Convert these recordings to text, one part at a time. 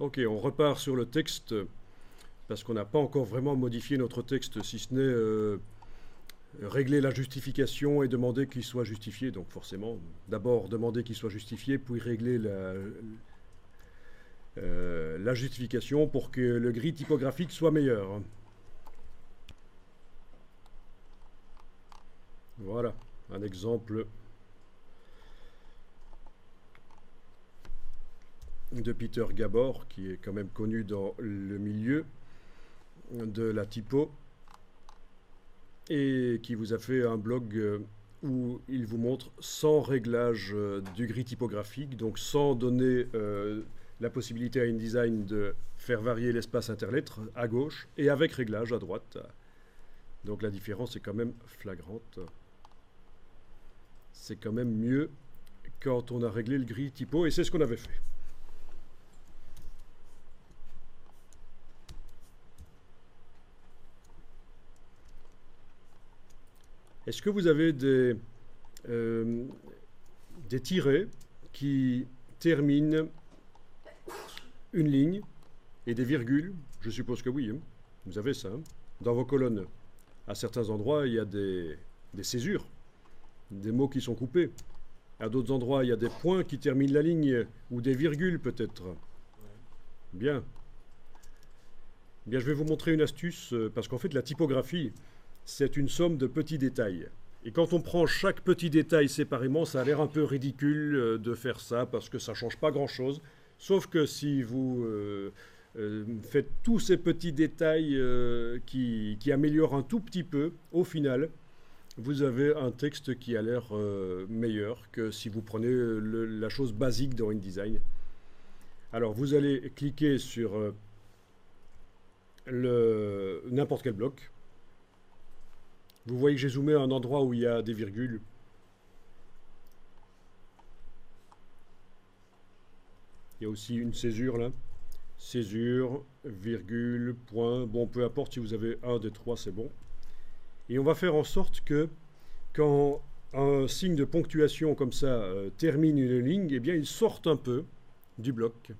Ok, on repart sur le texte, parce qu'on n'a pas encore vraiment modifié notre texte, si ce n'est régler la justification et demander qu'il soit justifié. Donc forcément, d'abord demander qu'il soit justifié, puis régler la justification pour que le gris typographique soit meilleur. Voilà, un exemple de Peter Gabor, qui est quand même connu dans le milieu de la typo, et qui vous a fait un blog où il vous montre sans réglage du gris typographique, donc sans donner la possibilité à InDesign de faire varier l'espace interlettres à gauche et avec réglage à droite. Donc la différence est quand même flagrante. C'est quand même mieux quand on a réglé le gris typo, et c'est ce qu'on avait fait. Est-ce que vous avez des tirets qui terminent une ligne et des virgules? Je suppose que oui, hein. Vous avez ça, hein, dans vos colonnes. À certains endroits, il y a des césures, des mots qui sont coupés. À d'autres endroits, il y a des points qui terminent la ligne, ou des virgules peut-être. Bien. Bien, je vais vous montrer une astuce, parce qu'en fait, la typographie, c'est une somme de petits détails. Et quand on prend chaque petit détail séparément, ça a l'air un peu ridicule de faire ça, parce que ça ne change pas grand-chose. Sauf que si vous faites tous ces petits détails qui améliorent un tout petit peu, au final, vous avez un texte qui a l'air meilleur que si vous prenez la chose basique dans InDesign. Alors, vous allez cliquer sur n'importe quel bloc. Vous voyez que j'ai zoomé à un endroit où il y a des virgules. Il y a aussi une césure là. Césure, virgule, point. Bon, peu importe, si vous avez un des trois, c'est bon. Et on va faire en sorte que quand un signe de ponctuation comme ça termine une ligne, eh bien, il sorte un peu du bloc.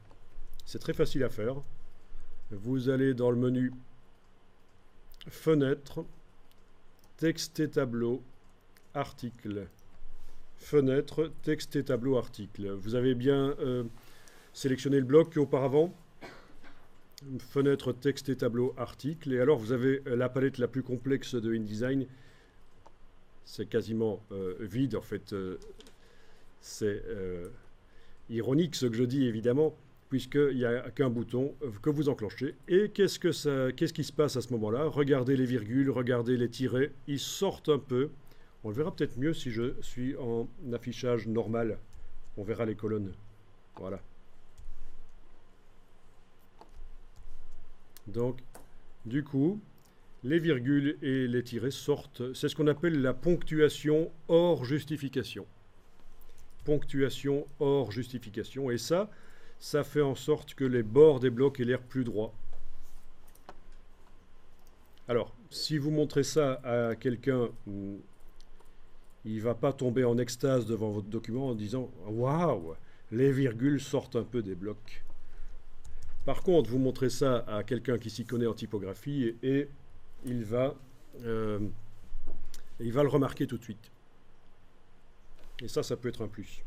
C'est très facile à faire. Vous allez dans le menu Fenêtre, Texte et tableau, article. Fenêtre, texte et tableau, article. Vous avez bien sélectionné le bloc auparavant. Fenêtre, texte et tableau, article. Et alors vous avez la palette la plus complexe de InDesign. C'est quasiment vide en fait. C'est ironique ce que je dis évidemment, puisqu'il n'y a qu'un bouton que vous enclenchez. Et qu'est-ce qui se passe à ce moment-là? Regardez les virgules, regardez les tirets, ils sortent un peu. On le verra peut-être mieux si je suis en affichage normal. On verra les colonnes. Voilà. Donc, du coup, les virgules et les tirets sortent. C'est ce qu'on appelle la ponctuation hors justification. Ponctuation hors justification. Et ça fait en sorte que les bords des blocs aient l'air plus droits. Alors, si vous montrez ça à quelqu'un, il ne va pas tomber en extase devant votre document en disant « Waouh, les virgules sortent un peu des blocs ». Par contre, vous montrez ça à quelqu'un qui s'y connaît en typographie et il va le remarquer tout de suite. Et ça peut être un plus.